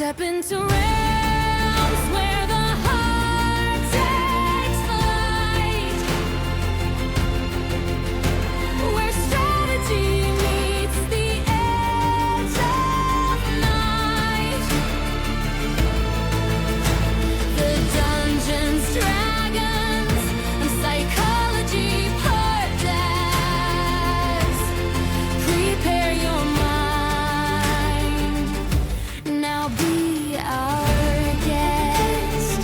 Step into realms where the heart takes flight, where strategy meets the edge of night. The dungeons, dragons, and psychology purges. Prepare your mind. Now be our guest.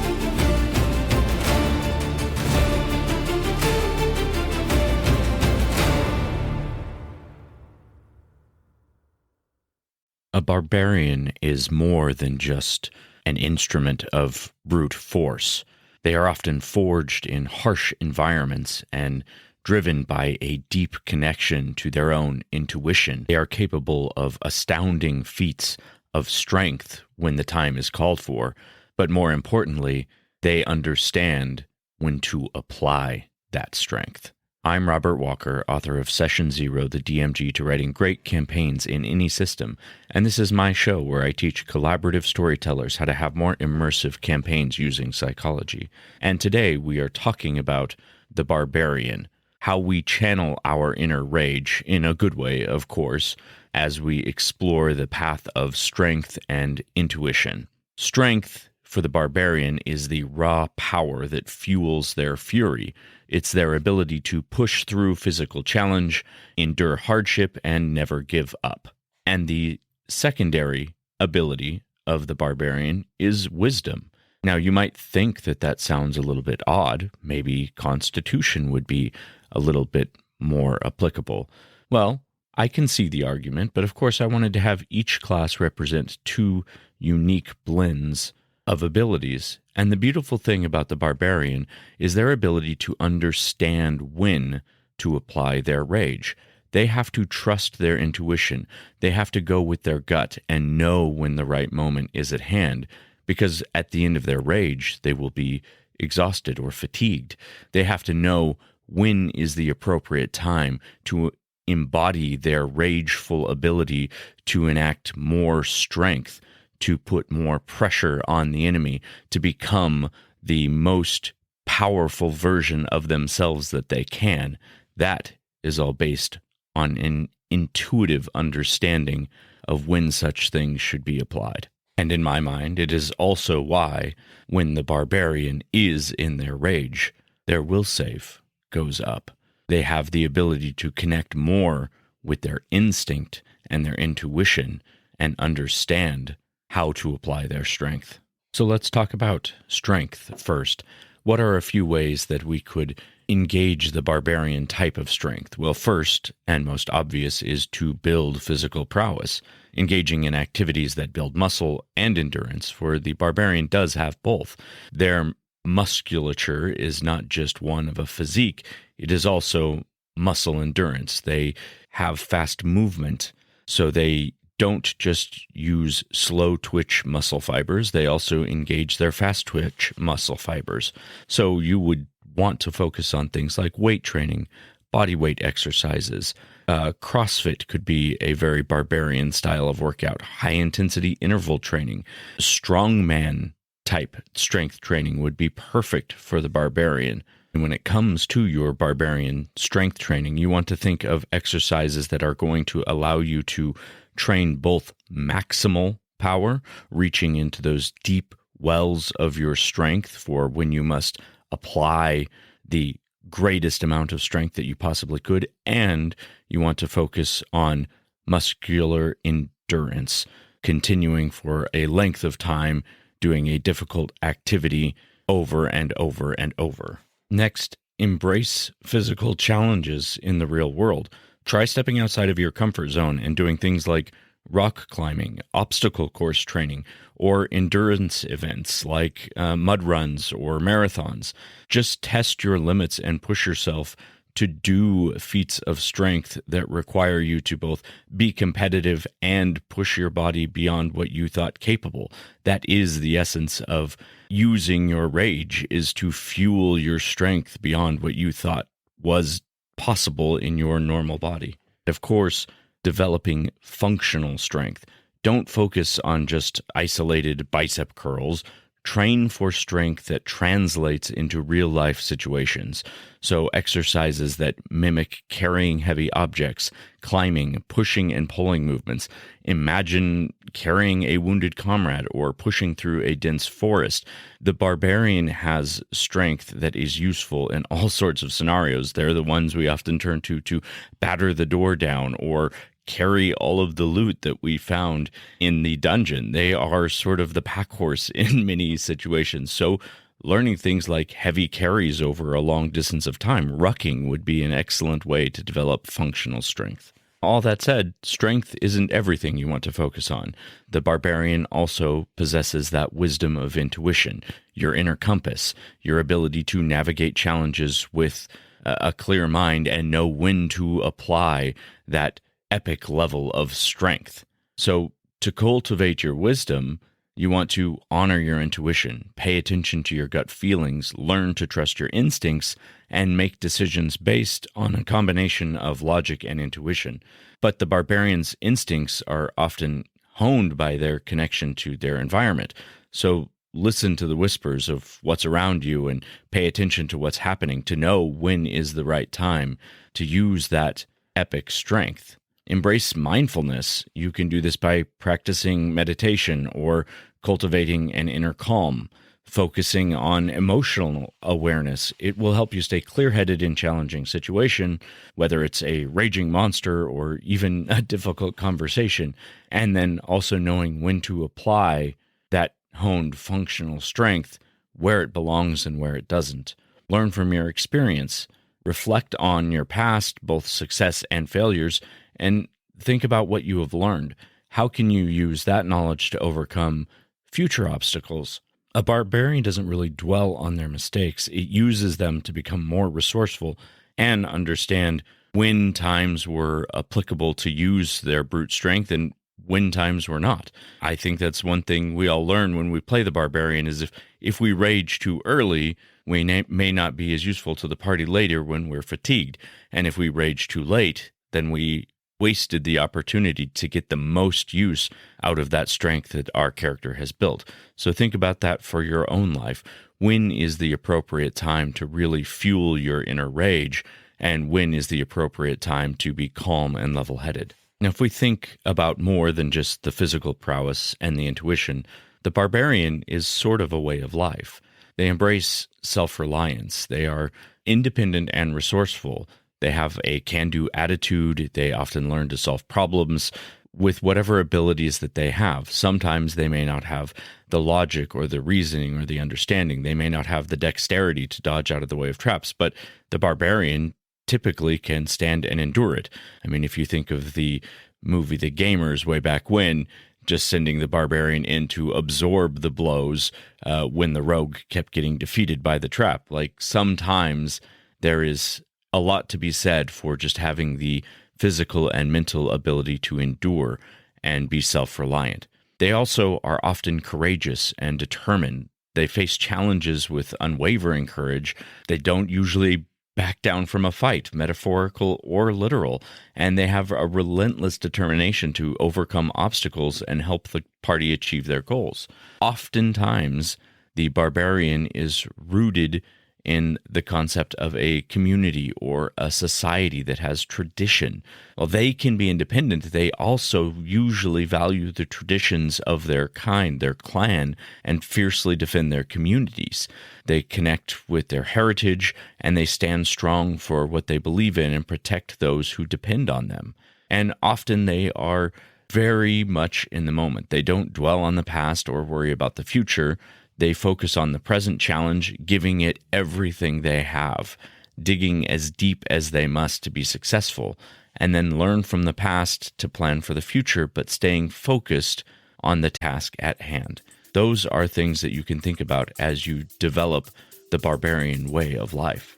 A barbarian is more than just an instrument of brute force. They are often forged in harsh environments and driven by a deep connection to their own intuition. They are capable of astounding feats of strength when the time is called for, but more importantly, they understand when to apply that strength. I'm Robert Walker, author of Session Zero, the DMG to writing great campaigns in any system, and this is my show where I teach collaborative storytellers how to have more immersive campaigns using psychology. And today we are talking about the Barbarian, how we channel our inner rage, in a good way, of course, as we explore the path of strength and intuition. Strength for the Barbarian is the raw power that fuels their fury. It's their ability to push through physical challenge, endure hardship, and never give up. And the secondary ability of the Barbarian is wisdom. Now, you might think that that sounds a little bit odd. Maybe Constitution would be a little bit more applicable. Well, I can see the argument, but of course I wanted to have each class represent two unique blends of abilities. And the beautiful thing about the Barbarian is their ability to understand when to apply their rage. They have to trust their intuition. They have to go with their gut and know when the right moment is at hand, because at the end of their rage, they will be exhausted or fatigued. They have to know when is the appropriate time to embody their rageful ability to enact more strength, to put more pressure on the enemy, to become the most powerful version of themselves that they can. That is all based on an intuitive understanding of when such things should be applied. And in my mind, it is also why, when the Barbarian is in their rage, their will save goes up. They have the ability to connect more with their instinct and their intuition and understand how to apply their strength. So let's talk about strength first. What are a few ways that we could engage the Barbarian type of strength? Well, first and most obvious is to build physical prowess, engaging in activities that build muscle and endurance, for the Barbarian does have both. Their musculature is not just one of a physique, it is also muscle endurance. They have fast movement, so they don't just use slow twitch muscle fibers, they also engage their fast twitch muscle fibers. So you would want to focus on things like weight training, body weight exercises. CrossFit could be a very Barbarian style of workout. High intensity interval training, strongman type strength training would be perfect for the Barbarian. And when it comes to your Barbarian strength training, you want to think of exercises that are going to allow you to train both maximal power, reaching into those deep wells of your strength for when you must apply the greatest amount of strength that you possibly could, and you want to focus on muscular endurance, continuing for a length of time, doing a difficult activity over and over and over. Next, embrace physical challenges in the real world. Try stepping outside of your comfort zone and doing things like rock climbing, obstacle course training, or endurance events like mud runs or marathons. Just test your limits and push yourself to do feats of strength that require you to both be competitive and push your body beyond what you thought capable. That is the essence of using your rage, is to fuel your strength beyond what you thought was possible in your normal body. Of course, developing functional strength, Don't focus on just isolated bicep curls. Train for strength that translates into real life situations. So, exercises that mimic carrying heavy objects, climbing, pushing, and pulling movements. Imagine carrying a wounded comrade or pushing through a dense forest. The barbarian has strength that is useful in all sorts of scenarios. They're the ones we often turn to batter the door down or carry all of the loot that we found in the dungeon. They are sort of the pack horse in many situations. So learning things like heavy carries over a long distance of time, rucking, would be an excellent way to develop functional strength. All that said, strength isn't everything you want to focus on. The barbarian also possesses that wisdom of intuition, your inner compass, your ability to navigate challenges with a clear mind and know when to apply that epic level of strength. So to cultivate your wisdom, you want to honor your intuition, pay attention to your gut feelings, learn to trust your instincts, and make decisions based on a combination of logic and intuition. But the barbarian's instincts are often honed by their connection to their environment. So listen to the whispers of what's around you and pay attention to what's happening to know when is the right time to use that epic strength. Embrace mindfulness. You can do this by practicing meditation or cultivating an inner calm, focusing on emotional awareness. It will help you stay clear-headed in challenging situation, whether it's a raging monster or even a difficult conversation, and then also knowing when to apply that honed functional strength where it belongs and where it doesn't. Learn from your experience. Reflect on your past, both success and failures, and think about what you have learned. How can you use that knowledge to overcome future obstacles? A barbarian doesn't really dwell on their mistakes. It uses them to become more resourceful and understand when times were applicable to use their brute strength and when times were not. I think that's one thing we all learn when we play the barbarian is if we rage too early, we may not be as useful to the party later when we're fatigued. And if we rage too late, then we wasted the opportunity to get the most use out of that strength that our character has built. So think about that for your own life. When is the appropriate time to really fuel your inner rage? And when is the appropriate time to be calm and level-headed? Now, if we think about more than just the physical prowess and the intuition, the barbarian is sort of a way of life. They embrace self-reliance. They are independent and resourceful. They have a can-do attitude. They often learn to solve problems with whatever abilities that they have. Sometimes they may not have the logic or the reasoning or the understanding. They may not have the dexterity to dodge out of the way of traps, but the barbarian typically can stand and endure it. I mean, if you think of the movie The Gamers way back when, just sending the barbarian in to absorb the blows when the rogue kept getting defeated by the trap. Like, sometimes there is a lot to be said for just having the physical and mental ability to endure and be self-reliant. They also are often courageous and determined. They face challenges with unwavering courage. They don't usually back down from a fight, metaphorical or literal, and they have a relentless determination to overcome obstacles and help the party achieve their goals. Oftentimes, the barbarian is rooted in the concept of a community or a society that has tradition. While they can be independent, they also usually value the traditions of their kind, their clan, and fiercely defend their communities. They connect with their heritage, and they stand strong for what they believe in and protect those who depend on them. And often they are very much in the moment. They don't dwell on the past or worry about the future. They focus on the present challenge, giving it everything they have, digging as deep as they must to be successful, and then learn from the past to plan for the future, but staying focused on the task at hand. Those are things that you can think about as you develop the barbarian way of life.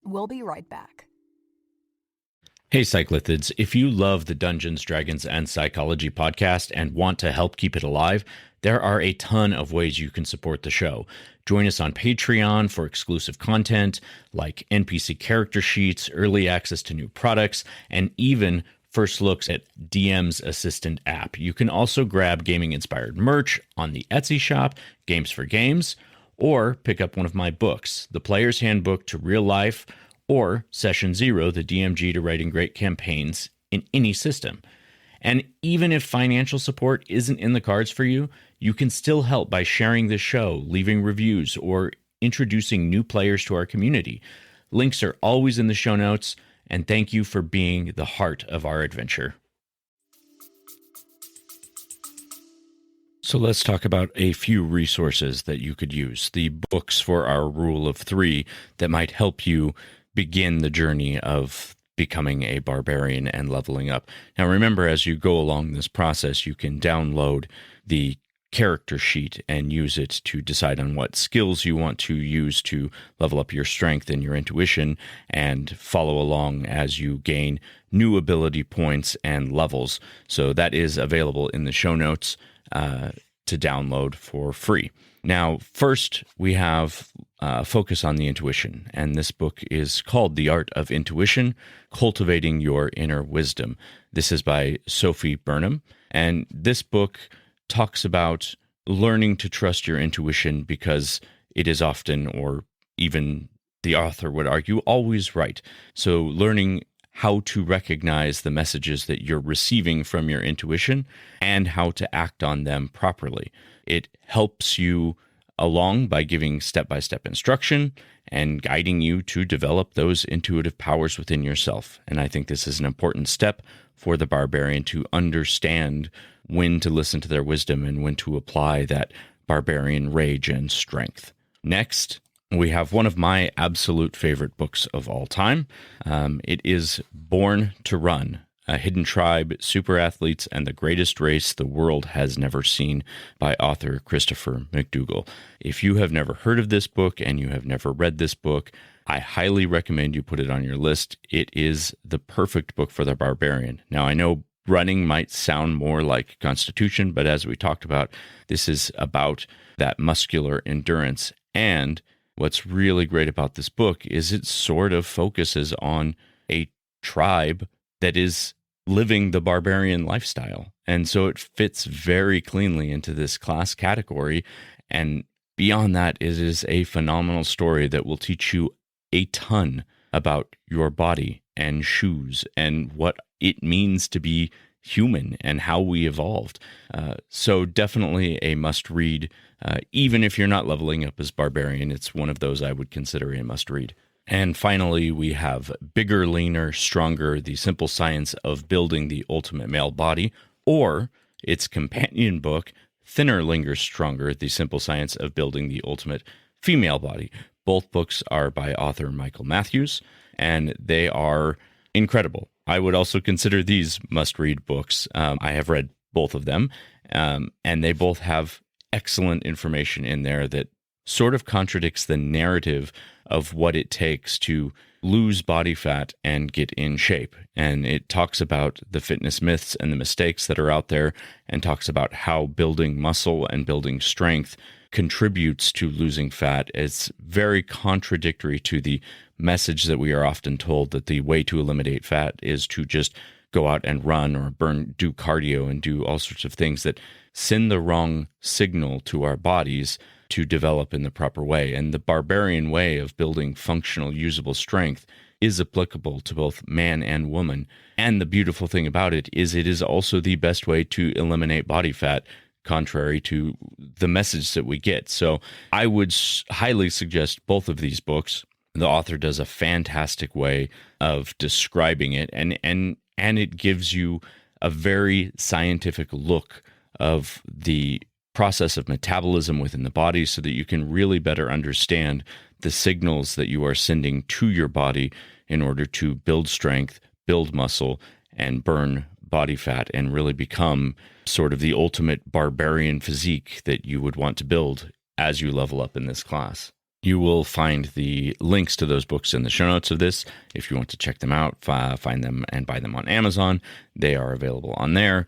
We'll be right back. Hey, Cyclithids, if you love the Dungeons, Dragons, and Psychology podcast and want to help keep it alive, there are a ton of ways you can support the show. Join us on Patreon for exclusive content like NPC character sheets, early access to new products, and even first looks at DM's Assistant app. You can also grab gaming-inspired merch on the Etsy shop, Games for Games, or pick up one of my books, The Player's Handbook to Real Life, or Session Zero, the DMG to Writing Great Campaigns in any system. And even if financial support isn't in the cards for you, you can still help by sharing the show, leaving reviews, or introducing new players to our community. Links are always in the show notes, and thank you for being the heart of our adventure. So let's talk about a few resources that you could use, the books for our rule of 3 that might help you begin the journey of becoming a barbarian and leveling up. Now remember, as you go along this process, you can download the character sheet and use it to decide on what skills you want to use to level up your strength and your intuition, and follow along as you gain new ability points and levels. So that is available in the show notes to download for free. Now, first, we have focus on the intuition, and this book is called The Art of Intuition, Cultivating Your Inner Wisdom. This is by Sophie Burnham, and this book talks about learning to trust your intuition because it is often, or even the author would argue, always right. So learning how to recognize the messages that you're receiving from your intuition and how to act on them properly. It helps you along by giving step-by-step instruction and guiding you to develop those intuitive powers within yourself. And I think this is an important step for the barbarian to understand when to listen to their wisdom and when to apply that barbarian rage and strength. Next, we have one of my absolute favorite books of all time. It is Born to Run, A Hidden Tribe, Super Athletes, and the Greatest Race the World Has Never Seen by author Christopher McDougall. If you have never heard of this book and you have never read this book, I highly recommend you put it on your list. It is the perfect book for the barbarian. Now, I know running might sound more like Constitution, but as we talked about, this is about that muscular endurance. And what's really great about this book is it sort of focuses on a tribe that is living the barbarian lifestyle. And so it fits very cleanly into this class category. And beyond that, it is a phenomenal story that will teach you a ton about your body and shoes and what it means to be human and how we evolved. So definitely a must read. Even if you're not leveling up as barbarian, it's one of those I would consider a must read. And finally, we have Bigger, Leaner, Stronger, The Simple Science of Building the Ultimate Male Body, or its companion book, Thinner, Linger, Stronger, The Simple Science of Building the Ultimate Female Body. Both books are by author Michael Matthews, and they are incredible. I would also consider these must-read books. I have read both of them, and they both have excellent information in there that sort of contradicts the narrative of what it takes to lose body fat and get in shape. And it talks about the fitness myths and the mistakes that are out there, and talks about how building muscle and building strength contributes to losing fat. It's very contradictory to the message that we are often told that the way to eliminate fat is to just go out and run or do cardio and do all sorts of things that send the wrong signal to our bodies to develop in the proper way. And the barbarian way of building functional, usable strength is applicable to both man and woman. And the beautiful thing about it is also the best way to eliminate body fat, contrary to the message that we get. So I would highly suggest both of these books. The author does a fantastic way of describing it, and it gives you a very scientific look of the process of metabolism within the body, so that you can really better understand the signals that you are sending to your body in order to build strength, build muscle, and burn body fat, and really become sort of the ultimate barbarian physique that you would want to build as you level up in this class. You will find the links to those books in the show notes of this. If you want to check them out, find them and buy them on Amazon. They are available on there.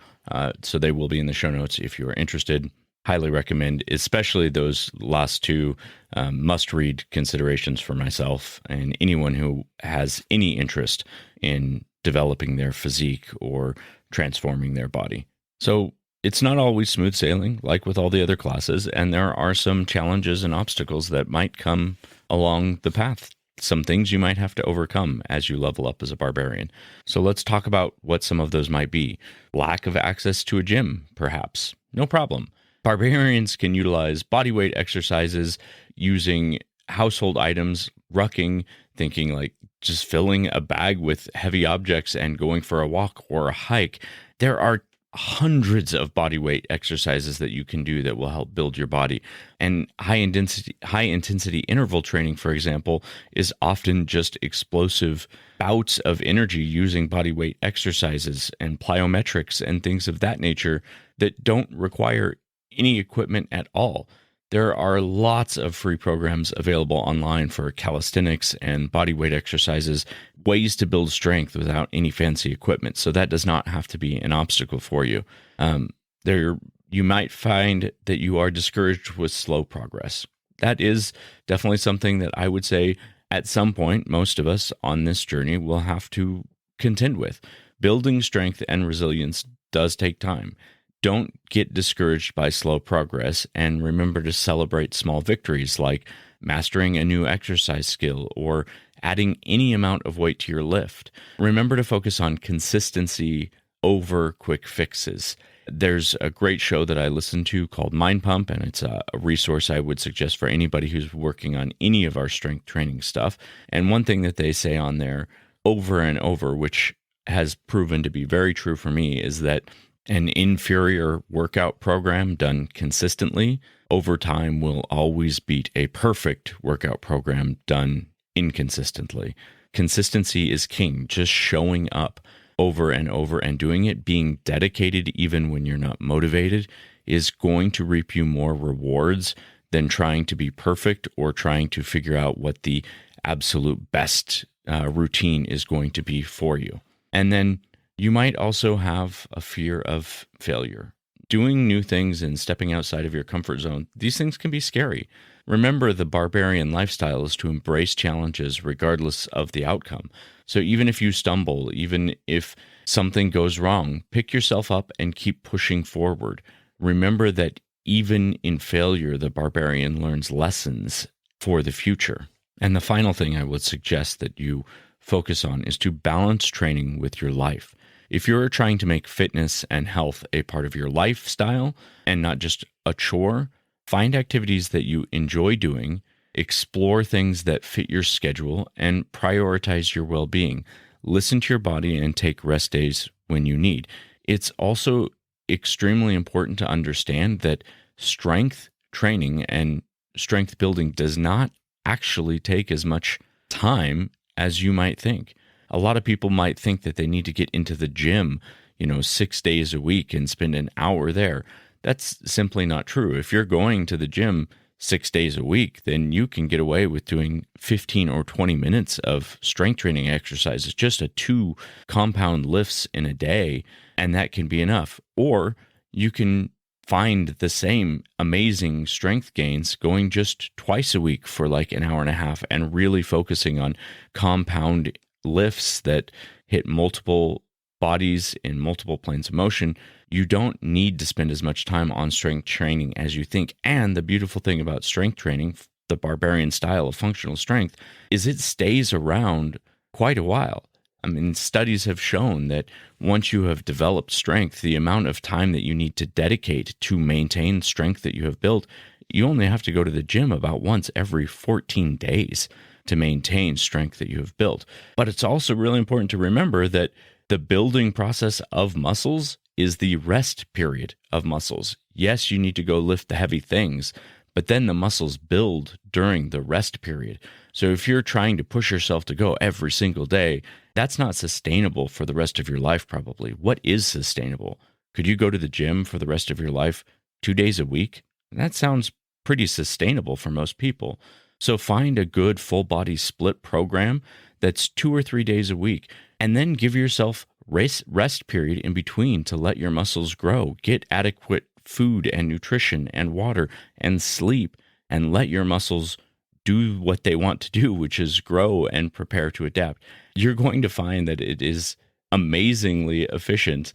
So they will be in the show notes if you are interested. Highly recommend, especially those last two must-read considerations for myself and anyone who has any interest in developing their physique or transforming their body. So it's not always smooth sailing, like with all the other classes, and there are some challenges and obstacles that might come along the path. Some things you might have to overcome as you level up as a barbarian. So let's talk about what some of those might be. Lack of access to a gym, perhaps. No problem. Barbarians can utilize bodyweight exercises using household items, rucking, thinking like just filling a bag with heavy objects and going for a walk or a hike. There are hundreds of body weight exercises that you can do that will help build your body. And high intensity interval training, for example, is often just explosive bouts of energy using body weight exercises and plyometrics and things of that nature that don't require any equipment at all. There are lots of free programs available online for calisthenics and bodyweight exercises, ways to build strength without any fancy equipment. So that does not have to be an obstacle for you. You might find that you are discouraged with slow progress. That is definitely something that I would say at some point, most of us on this journey will have to contend with. Building strength and resilience does take time. Don't get discouraged by slow progress, and remember to celebrate small victories like mastering a new exercise skill or adding any amount of weight to your lift. Remember to focus on consistency over quick fixes. There's a great show that I listen to called Mind Pump, and it's a resource I would suggest for anybody who's working on any of our strength training stuff. And one thing that they say on there over and over, which has proven to be very true for me, is that an inferior workout program done consistently over time will always beat a perfect workout program done inconsistently. Consistency is king. Just showing up over and over and doing it, being dedicated even when you're not motivated, is going to reap you more rewards than trying to be perfect or trying to figure out what the absolute best routine is going to be for you. And then you might also have a fear of failure. Doing new things and stepping outside of your comfort zone, these things can be scary. Remember, the barbarian lifestyle is to embrace challenges regardless of the outcome. So even if you stumble, even if something goes wrong, pick yourself up and keep pushing forward. Remember that even in failure, the barbarian learns lessons for the future. And the final thing I would suggest that you focus on is to balance training with your life. If you're trying to make fitness and health a part of your lifestyle and not just a chore, find activities that you enjoy doing, explore things that fit your schedule, and prioritize your well-being. Listen to your body and take rest days when you need. It's also extremely important to understand that strength training and strength building does not actually take as much time as you might think. A lot of people might think that they need to get into the gym, 6 days a week and spend an hour there. That's simply not true. If you're going to the gym 6 days a week, then you can get away with doing 15 or 20 minutes of strength training exercises, just 2 compound lifts in a day, and that can be enough. Or you can find the same amazing strength gains going just twice a week for like an hour and a half and really focusing on compound lifts that hit multiple bodies in multiple planes of motion. You don't need to spend as much time on strength training as you think. And the beautiful thing about strength training, the barbarian style of functional strength, is it stays around quite a while. I mean, studies have shown that once you have developed strength, the amount of time that you need to dedicate to maintain strength that you have built, you only have to go to the gym about once every 14 days to maintain strength that you have built. But it's also really important to remember that the building process of muscles is the rest period of muscles. Yes, you need to go lift the heavy things, but then the muscles build during the rest period. So if you're trying to push yourself to go every single day, that's not sustainable for the rest of your life probably. What is sustainable? Could you go to the gym for the rest of your life 2 days a week? That sounds pretty sustainable for most people. So find a good full body split program that's 2 or 3 days a week, and then give yourself rest period in between to let your muscles grow. Get adequate food and nutrition and water and sleep, and let your muscles do what they want to do, which is grow and prepare to adapt. You're going to find that it is amazingly efficient,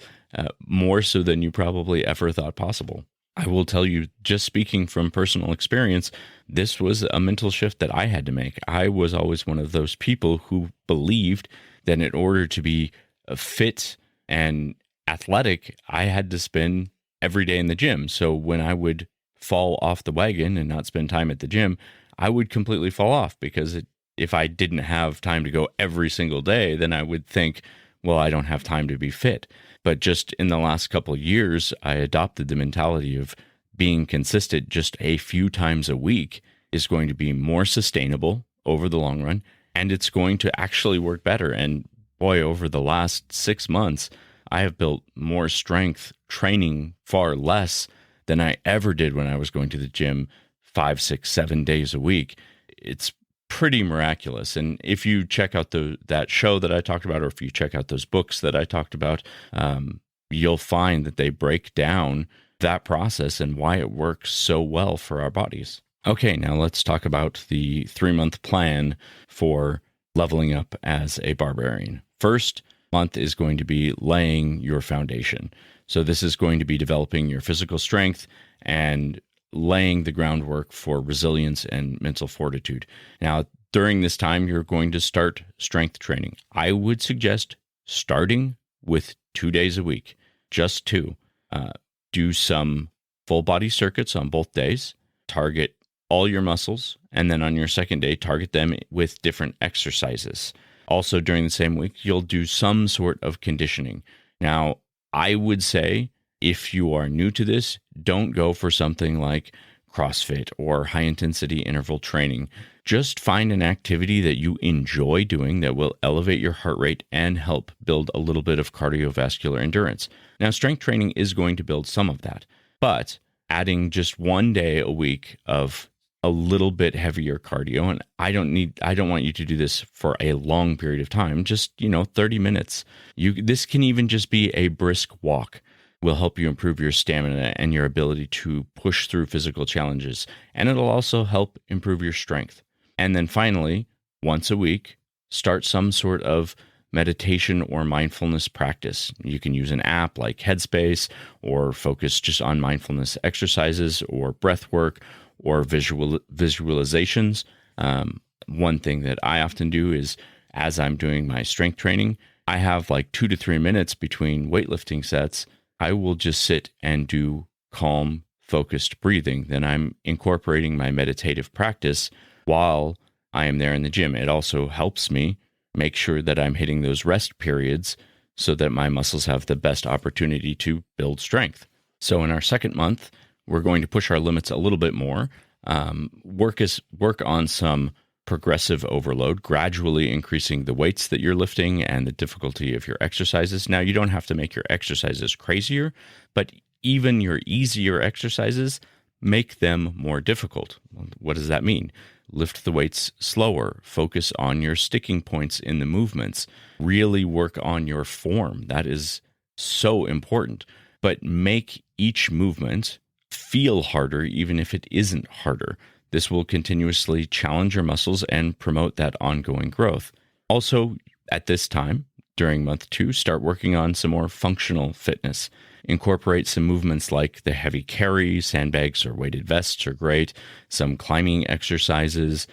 more so than you probably ever thought possible. I will tell you, just speaking from personal experience, this was a mental shift that I had to make. I was always one of those people who believed that in order to be fit and athletic, I had to spend every day in the gym. So when I would fall off the wagon and not spend time at the gym, I would completely fall off because if I didn't have time to go every single day, then I would think, well, I don't have time to be fit. But just in the last couple of years, I adopted the mentality of being consistent just a few times a week is going to be more sustainable over the long run, and it's going to actually work better. And boy, over the last 6 months, I have built more strength training far less than I ever did when I was going to the gym 5, 6, 7 days a week. It's pretty miraculous. And if you check out that show that I talked about, or if you check out those books that I talked about, you'll find that they break down that process and why it works so well for our bodies. Okay, now let's talk about the 3-month plan for leveling up as a barbarian. First month is going to be laying your foundation. So this is going to be developing your physical strength and laying the groundwork for resilience and mental fortitude. Now, during this time, you're going to start strength training. I would suggest starting with 2 days a week, just 2. Do some full body circuits on both days, target all your muscles, and then on your second day, target them with different exercises. Also, during the same week, you'll do some sort of conditioning. Now, I would say, if you are new to this, don't go for something like CrossFit or high intensity interval training. Just find an activity that you enjoy doing that will elevate your heart rate and help build a little bit of cardiovascular endurance. Now, strength training is going to build some of that, but adding just 1 day a week of a little bit heavier cardio, and I don't want you to do this for a long period of time, just 30 minutes. This can even just be a brisk walk. Will help you improve your stamina and your ability to push through physical challenges. And it'll also help improve your strength. And then finally, once a week, start some sort of meditation or mindfulness practice. You can use an app like Headspace or focus just on mindfulness exercises or breath work or visualizations. One thing that I often do is as I'm doing my strength training, I have like 2 to 3 minutes between weightlifting sets. I will just sit and do calm, focused breathing. Then I'm incorporating my meditative practice while I am there in the gym. It also helps me make sure that I'm hitting those rest periods so that my muscles have the best opportunity to build strength. So in our second month, we're going to push our limits a little bit more. Work on some progressive overload, gradually increasing the weights that you're lifting and the difficulty of your exercises. Now, you don't have to make your exercises crazier, but even your easier exercises, make them more difficult. What does that mean? Lift the weights slower, focus on your sticking points in the movements, really work on your form. That is so important, but make each movement feel harder, even if it isn't harder. This will continuously challenge your muscles and promote that ongoing growth. Also, at this time, during month 2, start working on some more functional fitness. Incorporate some movements like the heavy carry, sandbags or weighted vests are great, some climbing exercises,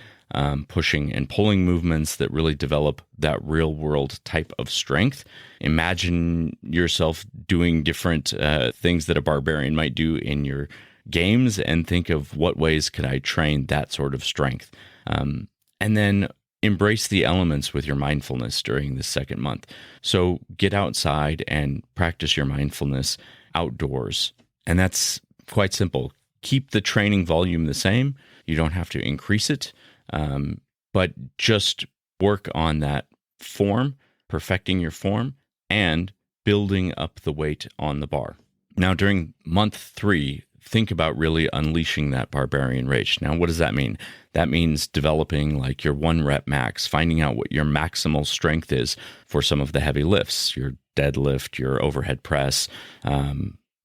pushing and pulling movements that really develop that real world type of strength. Imagine yourself doing different things that a barbarian might do in your games and think of what ways could I train that sort of strength. And then embrace the elements with your mindfulness during the second month. So get outside and practice your mindfulness outdoors. And that's quite simple. Keep the training volume the same. You don't have to increase it, but just work on that form, perfecting your form, and building up the weight on the bar. Now, during month 3, think about really unleashing that barbarian rage. Now, what does that mean? That means developing like your 1 rep max, finding out what your maximal strength is for some of the heavy lifts, your deadlift, your overhead press,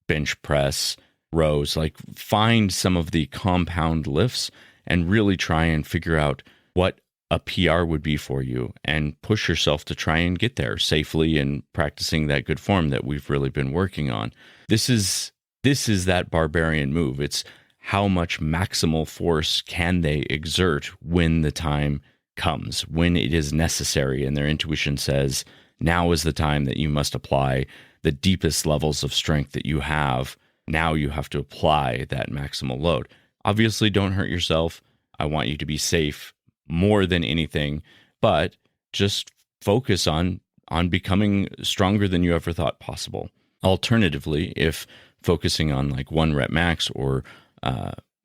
bench press, rows. Like find some of the compound lifts and really try and figure out what a PR would be for you, and push yourself to try and get there safely and practicing that good form that we've really been working on. This is that barbarian move. It's how much maximal force can they exert when the time comes, when it is necessary, and their intuition says, now is the time that you must apply the deepest levels of strength that you have. Now you have to apply that maximal load. Obviously, don't hurt yourself. I want you to be safe more than anything, but just focus on becoming stronger than you ever thought possible. Alternatively, if focusing on like 1 rep max or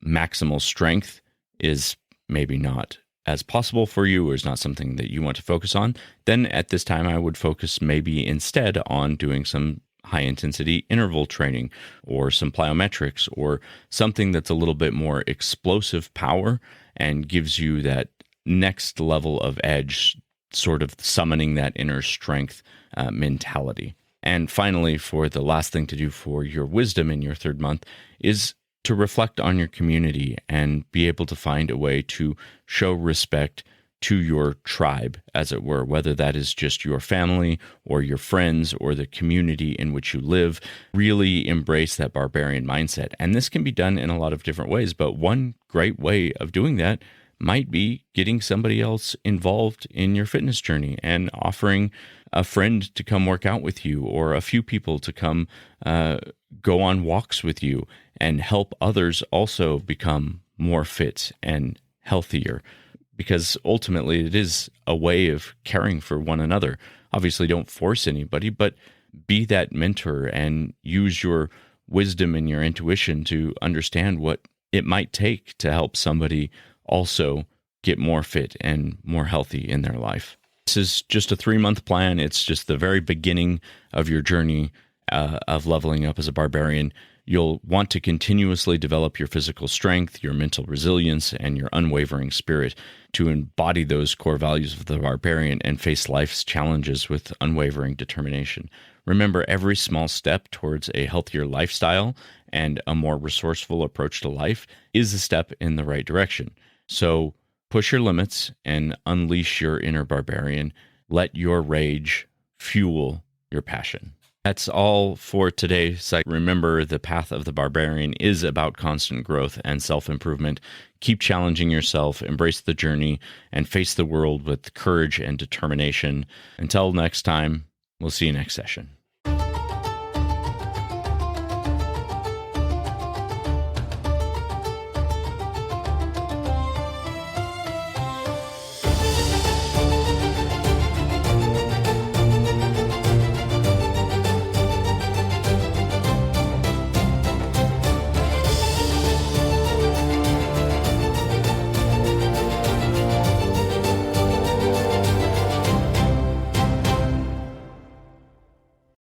maximal strength is maybe not as possible for you, or is not something that you want to focus on, then at this time I would focus maybe instead on doing some high intensity interval training or some plyometrics or something that's a little bit more explosive power and gives you that next level of edge, sort of summoning that inner strength mentality. And finally, for the last thing to do for your wisdom in your 3rd month is to reflect on your community and be able to find a way to show respect to your tribe, as it were, whether that is just your family or your friends or the community in which you live. Really embrace that barbarian mindset. And this can be done in a lot of different ways, but one great way of doing that might be getting somebody else involved in your fitness journey and offering a friend to come work out with you, or a few people to come go on walks with you and help others also become more fit and healthier. Because ultimately it is a way of caring for one another. Obviously, don't force anybody, but be that mentor and use your wisdom and your intuition to understand what it might take to help somebody also get more fit and more healthy in their life. This is just a 3-month plan. It's just the very beginning of your journey of leveling up as a barbarian. You'll want to continuously develop your physical strength, your mental resilience, and your unwavering spirit to embody those core values of the barbarian and face life's challenges with unwavering determination. Remember, every small step towards a healthier lifestyle and a more resourceful approach to life is a step in the right direction. So push your limits and unleash your inner barbarian. Let your rage fuel your passion. That's all for today. So remember, the path of the barbarian is about constant growth and self-improvement. Keep challenging yourself, embrace the journey, and face the world with courage and determination. Until next time, we'll see you next session.